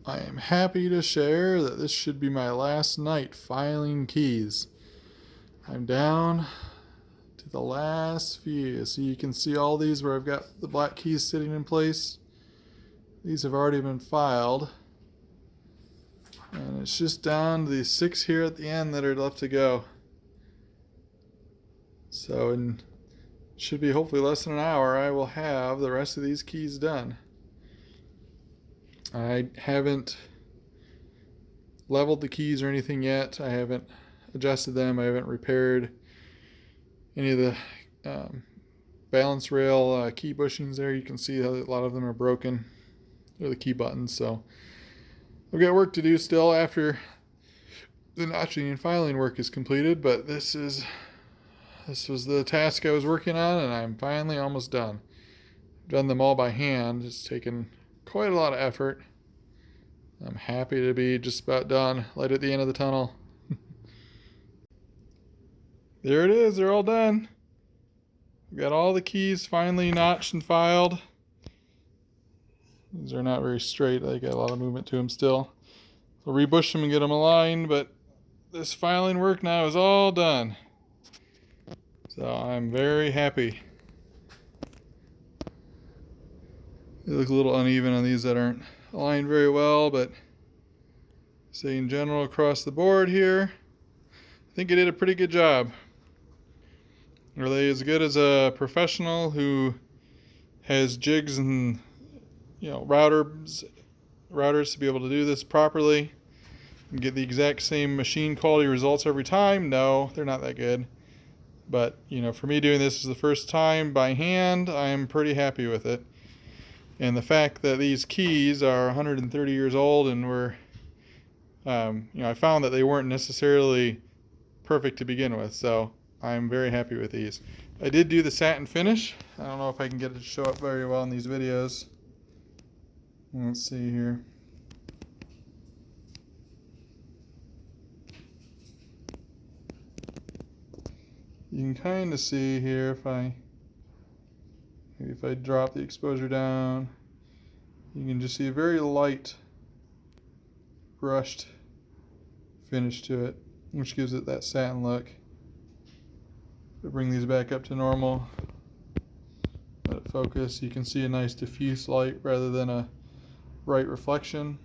I am happy to share that this should be my last night filing keys. I'm down to the last few. So you can see all these where I've got the black keys sitting in place. These have already been filed. And it's just down to these 6 here at the end that are left to go. So in should be hopefully less than an hour, I will have the rest of these keys done. I haven't leveled the keys or anything yet. I haven't adjusted them. I haven't repaired any of the balance rail key bushings there. You can see how a lot of them are broken. They're the key buttons. So I've got work to do still after the notching and filing work is completed, but this was the task I was working on, and I'm finally almost done. I've done them all by hand. It's taken quite a lot of effort. I'm happy to be just about done, light at the end of the tunnel. There it is, they're all done. I've got all the keys finally notched and filed. These are not very straight, they got a lot of movement to them still. I'll rebush them and get them aligned, but this filing work now is all done. So I'm very happy. They look a little uneven on these that aren't aligned very well, but say in general across the board here, I think I did a pretty good job. Are they as good as a professional who has jigs and routers to be able to do this properly and get the exact same machine quality results every time? No, they're not that good. But for me doing this is the first time by hand, I'm pretty happy with it. And the fact that these keys are 130 years old and were, I found that they weren't necessarily perfect to begin with. So I'm very happy with these. I did do the satin finish. I don't know if I can get it to show up very well in these videos. Let's see here. You can kind of see here if I drop the exposure down, you can just see a very light brushed finish to it, which gives it that satin look. To bring these back up to normal, let it focus, you can see a nice diffuse light rather than a bright reflection.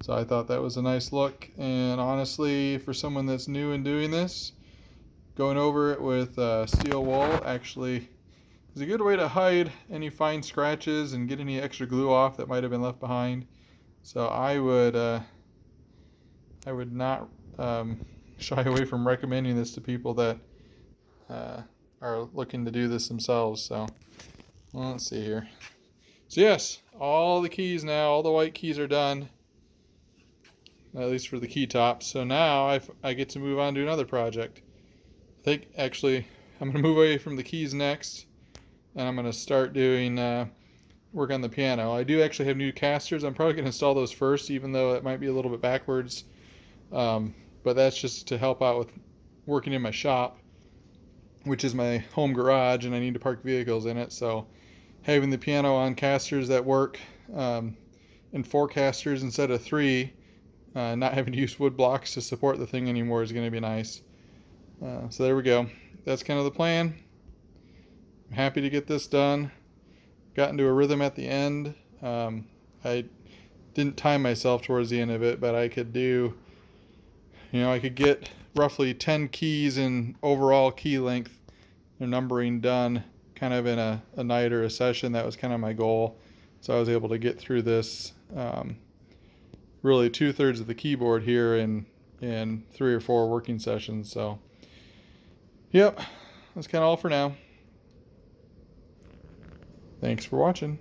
So I thought that was a nice look, and honestly, for someone that's new and doing this, going over it with steel wool actually is a good way to hide any fine scratches and get any extra glue off that might have been left behind. So I would not shy away from recommending this to people that are looking to do this themselves. So let's see here. So yes, all the keys now, all the white keys are done, at least for the Keytops. So now I get to move on to another project. I think actually I'm going to move away from the keys next, and I'm going to start doing work on the piano. I do actually have new casters. I'm probably going to install those first, even though it might be a little bit backwards. But that's just to help out with working in my shop, which is my home garage, and I need to park vehicles in it. So having the piano on casters that work in 4 casters instead of 3, not having to use wood blocks to support the thing anymore is going to be nice. So there we go. That's kind of the plan. I'm happy to get this done. Got into a rhythm at the end. I didn't time myself towards the end of it, but I could do, I could get roughly 10 keys in overall key length or numbering done kind of in a night or a session. That was kind of my goal. So I was able to get through this really 2/3 of the keyboard here in 3 or 4 working sessions. So yep, that's kind of all for now. Thanks for watching.